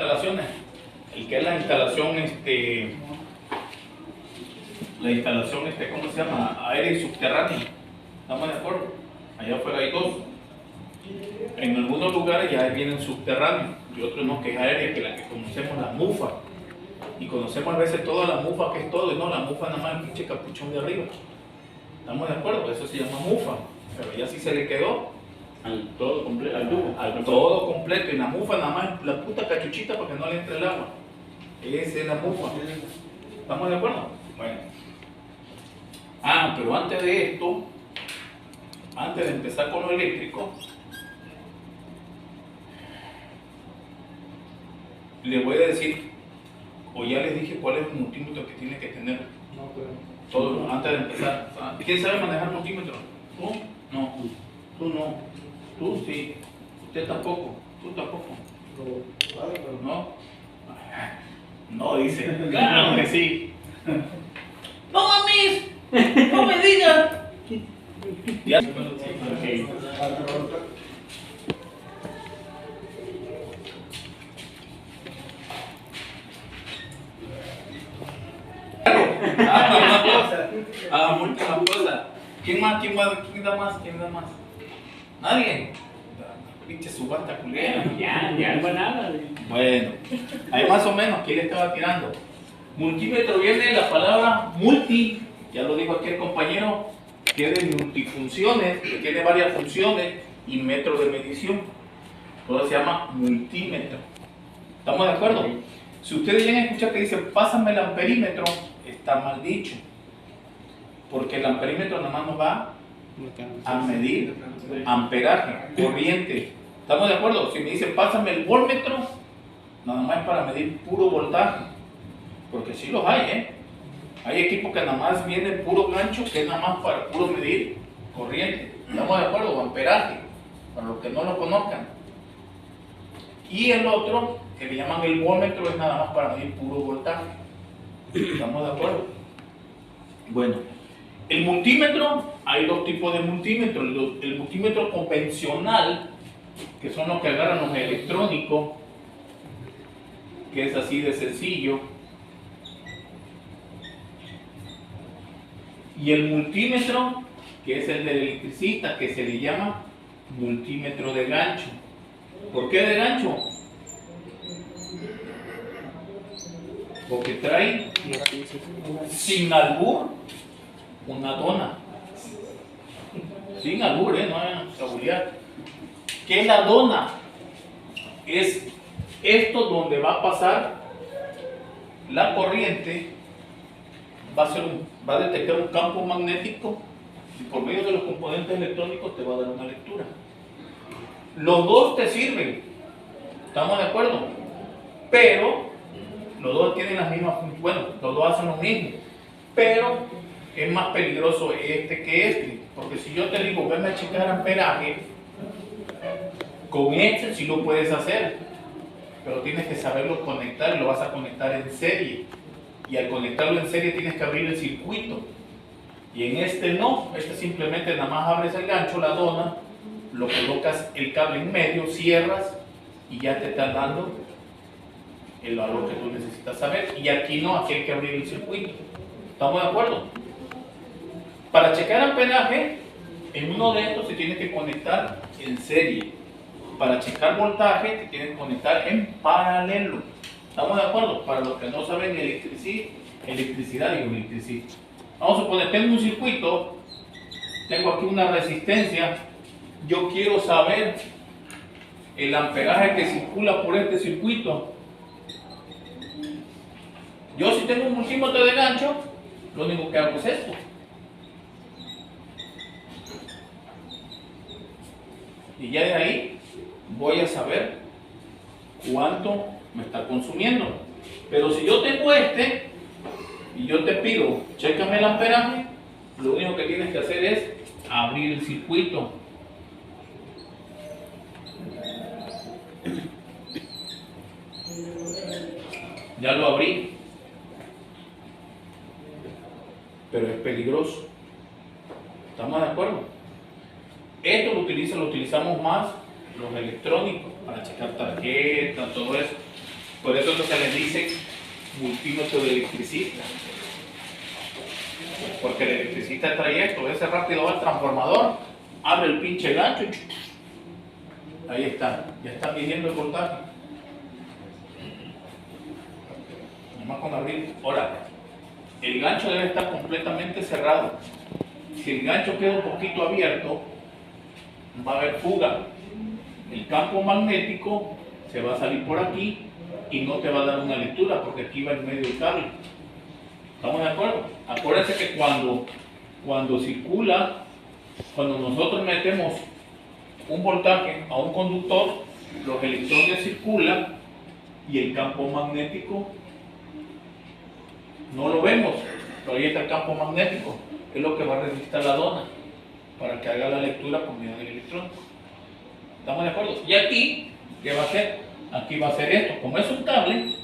instalaciones, el que es la instalación, ¿cómo se llama? Aérea y subterránea. ¿Estamos de acuerdo? Allá afuera hay dos. En algunos lugares ya vienen subterráneos y otros no, que es aérea, que es la que conocemos, la mufa. Y conocemos a veces toda la mufa, que es todo, y no, la mufa nada más el pinche capuchón de arriba. ¿Estamos de acuerdo? Eso se llama mufa. Pero ya sí se le quedó Al todo completo, al tubo. al todo completo. Y la mufa nada más la puta cachuchita para que no le entre el agua. Esa es la mufa. ¿Estamos de acuerdo? Bueno. Pero antes de esto, antes de empezar con lo eléctrico, les voy a decir, o ya les dije cuál es el multímetro que tiene que tener. No, pero. Todo, antes de empezar. ¿Quién sabe manejar multímetro? ¿Tú? No. Tú no. Tú sí. Usted tampoco. Tú tampoco. ¿No? No, dice. Claro que sí. ¡No mames! ¡No me digas! Ya. Okay. Muchas cosas. ¿Quién más? ¿Quién da más? ¿Quién da más? Nadie. Pinche subasta culera. Ya no va nada. Bueno, ahí más o menos, ¿quién le estaba tirando? Multímetro viene de la palabra multi, ya lo dijo aquí el compañero, que es de multifunciones, que tiene varias funciones y metro de medición. Todo se llama multímetro. ¿Estamos de acuerdo? Si ustedes llegan a escuchar que dice, pásame el amperímetro, está mal dicho. Porque el amperímetro nada más nos va a medir amperaje, corriente. ¿Estamos de acuerdo? Si me dicen, pásame el voltmetro, nada más es para medir puro voltaje. Porque sí los hay, ¿eh? Hay equipos que nada más viene puro gancho, que es nada más para puro medir corriente. ¿Estamos de acuerdo? O amperaje, para los que no lo conozcan. Y el otro, que le llaman el voltmetro, es nada más para medir puro voltaje. ¿Estamos de acuerdo? Bueno, el multímetro, hay dos tipos de multímetros. El multímetro convencional, que son los que agarran los electrónicos, que es así de sencillo. Y el multímetro, que es el del electricista, que se le llama multímetro de gancho. ¿Por qué de gancho? Porque trae, sin albur, una dona. Sin albur, no hay seguridad. ¿Qué es la dona? Es esto donde va a pasar la corriente, va a detectar un campo magnético y por medio de los componentes electrónicos te va a dar una lectura. Los dos te sirven, ¿estamos de acuerdo? Pero los dos tienen las mismas funciones, bueno, los dos hacen lo mismo, pero es más peligroso este que este, porque si yo te digo, venme a checar amperaje, con este sí lo puedes hacer, pero tienes que saberlo conectar y lo vas a conectar en serie. Y al conectarlo en serie tienes que abrir el circuito. Y en este no, este simplemente nada más abres el gancho, la dona, lo colocas el cable en medio, cierras y ya te están dando el valor que tú necesitas saber. Y aquí no, aquí hay que abrir el circuito. ¿Estamos de acuerdo? Para checar amperaje, en uno de estos se tiene que conectar en serie. Para checar voltaje, te tienes que conectar en paralelo. ¿Estamos de acuerdo? Para los que no saben electricidad. Vamos a suponer, tengo un circuito, tengo aquí una resistencia, yo quiero saber el amperaje que circula por este circuito. Yo si tengo un multímetro de gancho, lo único que hago es esto. Y ya de ahí voy a saber cuánto me está consumiendo. Pero si yo tengo este y yo te pido, chécame el amperaje, lo único que tienes que hacer es abrir el circuito. Ya lo abrí, pero es peligroso. ¿Estamos de acuerdo? Esto lo utilizamos más los electrónicos para checar tarjetas, todo eso. Por eso es lo que se les dice multímetro de electricista. Porque el electricista trae esto, ese rápido va al transformador, abre el pinche gancho y ahí está, ya está midiendo el voltaje. Nomás con abrir. Ahora, el gancho debe estar completamente cerrado. Si el gancho queda un poquito abierto, va a haber fuga. El campo magnético se va a salir por aquí y no te va a dar una lectura porque aquí va en medio del cable. ¿Estamos de acuerdo? Acuérdense que cuando circula, cuando nosotros metemos un voltaje a un conductor, los electrones circulan y el campo magnético no lo vemos, pero ahí está el campo magnético, es lo que va a resistir la dona para que haga la lectura por medio del electrón. ¿Estamos de acuerdo? Y aquí, ¿qué va a hacer? Aquí va a hacer esto. Como es un cable,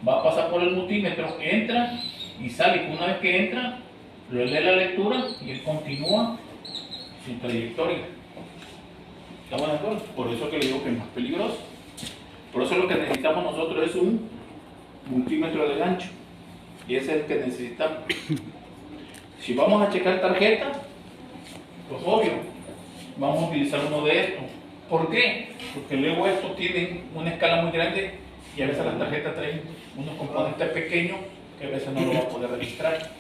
va a pasar por el multímetro, entra y sale. Una vez que entra, le lee la lectura y él continúa su trayectoria. ¿Estamos de acuerdo? Por eso que le digo que es más peligroso. Por eso lo que necesitamos nosotros es un multímetro de gancho. Y ese es el que necesitamos. Si vamos a checar tarjeta, pues obvio, vamos a utilizar uno de estos. ¿Por qué? Porque luego estos tienen una escala muy grande y a veces las tarjetas traen unos componentes pequeños que a veces no lo va a poder registrar.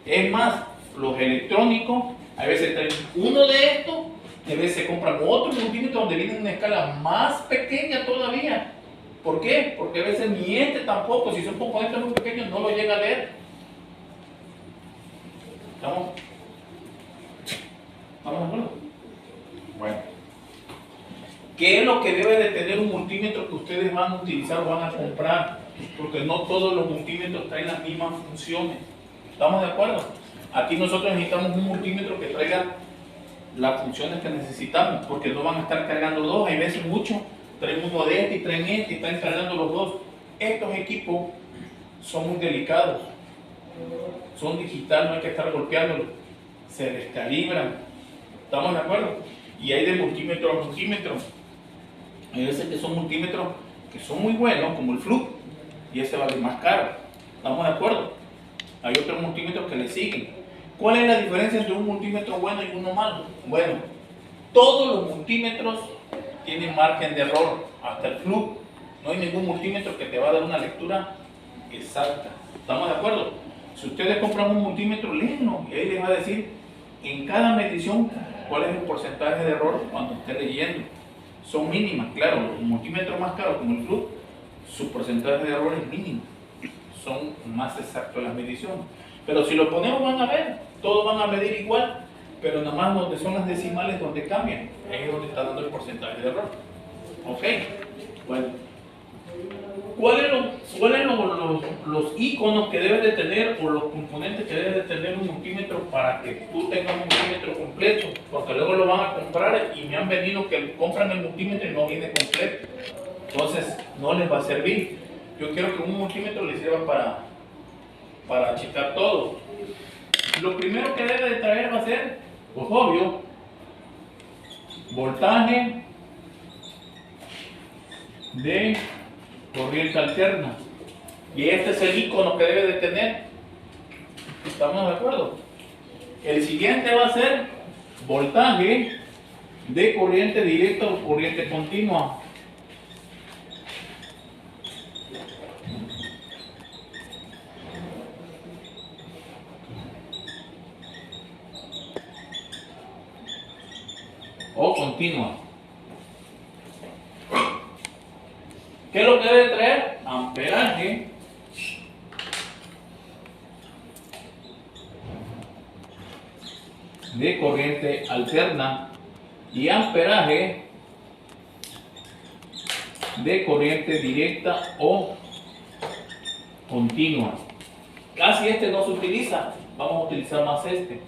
Es más, los electrónicos a veces traen uno de estos y a veces se compran otro multímetro donde viene una escala más pequeña todavía. ¿Por qué? Porque a veces ni este tampoco, si son componentes muy pequeños, no lo llega a leer. ¿Estamos? ¿Estamos de acuerdo? Bueno. ¿Qué es lo que debe de tener un multímetro que ustedes van a utilizar o van a comprar? Porque no todos los multímetros traen las mismas funciones. ¿Estamos de acuerdo? Aquí nosotros necesitamos un multímetro que traiga las funciones que necesitamos, porque no van a estar cargando dos. Hay veces muchos traen uno de este y están cargando los dos. Estos equipos son muy delicados, son digitales, no hay que estar golpeándolos, se descalibran. ¿Estamos de acuerdo? Y hay de multímetro a multímetro. Hay veces que son multímetros que son muy buenos, como el Fluke, y ese vale más caro. ¿Estamos de acuerdo? Hay otros multímetros que le siguen. ¿Cuál es la diferencia entre un multímetro bueno y uno malo? Bueno, todos los multímetros tienen margen de error, hasta el Fluke. No hay ningún multímetro que te va a dar una lectura exacta. ¿Estamos de acuerdo? Si ustedes compran un multímetro, léenlo y ahí les va a decir en cada medición cuál es el porcentaje de error cuando esté leyendo. Son mínimas, claro, los multímetros más caros como el Fluke, su porcentaje de error es mínimo. Son más exactos las mediciones. Pero si lo ponemos van a ver, todos van a medir igual, pero nada más donde son las decimales donde cambian, ahí es donde está dando el porcentaje de error. ¿Ok? Bueno. ¿Cuáles son los iconos que debes de tener o los componentes que debes de tener un multímetro para que tú tengas un multímetro completo? Porque luego lo van a comprar y me han venido que compran el multímetro y no viene completo. Entonces no les va a servir. Yo quiero que un multímetro les sirva para checar todo. Lo primero que debe de traer va a ser, pues obvio, voltaje de corriente alterna. Y este es el icono que debe de tener. ¿Estamos de acuerdo? El siguiente va a ser voltaje de corriente directa o corriente continua. O continua. ¿Qué es lo que debe traer? Amperaje de corriente alterna y amperaje de corriente directa o continua. Casi este no se utiliza, vamos a utilizar más este.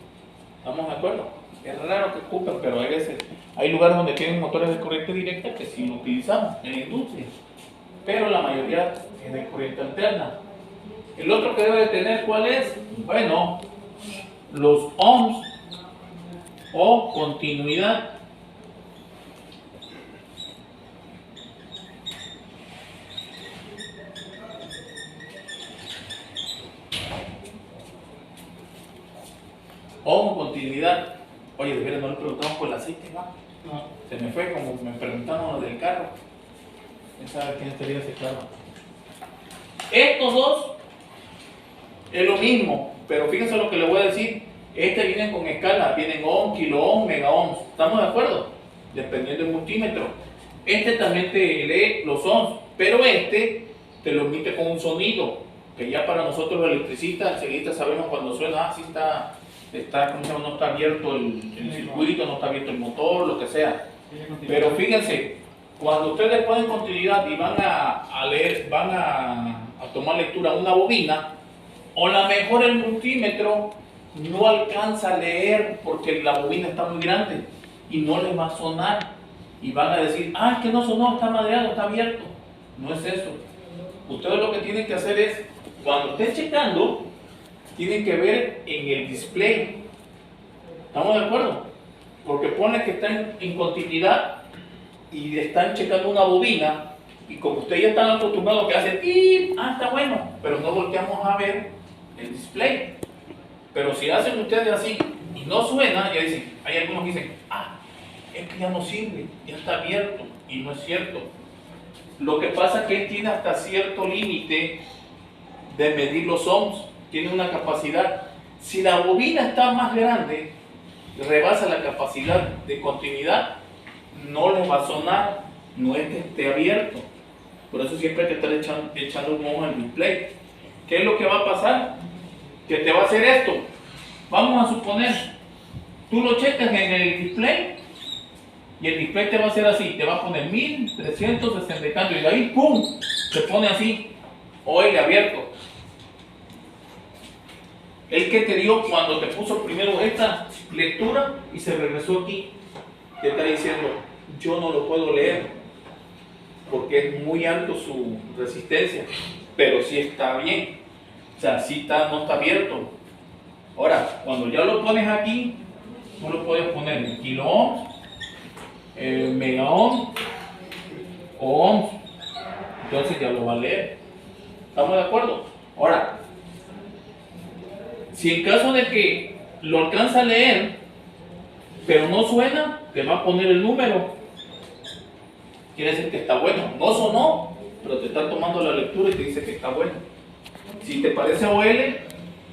¿Estamos de acuerdo? Es raro que ocupen, pero hay veces, hay lugares donde tienen motores de corriente directa que sí lo utilizamos en la industria, pero la mayoría es de corriente alterna. El otro que debe de tener, ¿cuál es? Bueno, los ohms o continuidad. continuidad. Oye, de veras no le preguntamos por el aceite, ¿va? No. Se me fue como me preguntaron lo del carro. ¿Quién sabe quién estaría ese carro? Estos dos es lo mismo, pero fíjense lo que les voy a decir. Este vienen con escala, vienen ohm, kilo ohm, mega ohms. ¿Estamos de acuerdo? Dependiendo del multímetro. Este también te lee los ohms, pero este te lo emite con un sonido, que ya para nosotros los electricistas, enseguida sabemos cuando suena, si ¿cómo se llama? No está abierto el circuito, no está abierto el motor, lo que sea. Pero fíjense, cuando ustedes ponen continuidad y van a leer, van a tomar lectura a una bobina, o la mejor el multímetro no alcanza a leer porque la bobina está muy grande y no les va a sonar. Y van a decir, ah, es que no sonó, está madreado, está abierto. No es eso. Ustedes lo que tienen que hacer es, cuando estén checando, tienen que ver en el display. ¿Estamos de acuerdo? Porque pone que están en continuidad y están checando una bobina y como ustedes ya están acostumbrados que hacen ¡pip! Ah, está bueno, pero no volteamos a ver el display. Pero si hacen ustedes así y no suena, ya dicen, hay algunos que dicen, ah, es que ya no sirve, ya está abierto, y no es cierto. Lo que pasa es que él tiene hasta cierto límite de medir los ohms, tiene una capacidad. Si la bobina está más grande, rebasa la capacidad de continuidad, no les va a sonar, no es que esté abierto. Por eso siempre hay que estar echando un ojo al display. ¿Qué es lo que va a pasar? Que te va a hacer esto. Vamos a suponer, tú lo checas en el display y el display te va a hacer así, te va a poner 1360 y tanto, y de ahí ¡pum! Se pone así, oye, abierto. El que te dio cuando te puso primero esta lectura y se regresó aquí, te está diciendo, yo no lo puedo leer porque es muy alto su resistencia, pero sí está bien, o sea, sí está, no está abierto. Ahora, cuando ya lo pones aquí, tú lo puedes poner en kilo ohms, mega ohms o ohms, entonces ya lo va a leer. ¿Estamos de acuerdo? Ahora, si en caso de que lo alcanza a leer, pero no suena, te va a poner el número. Quiere decir que está bueno. No sonó, pero te está tomando la lectura y te dice que está bueno. Si te parece OL,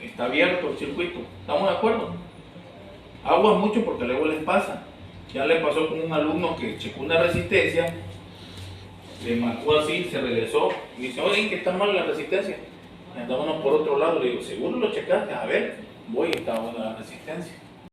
está abierto el circuito. ¿Estamos de acuerdo? Aguas mucho porque luego les pasa. Ya le pasó con un alumno que checó una resistencia, le marcó así, se regresó y dice, oye, que está mal la resistencia. Y andábamos por otro lado, le digo, ¿seguro lo checaste? A ver, voy, está buena la resistencia.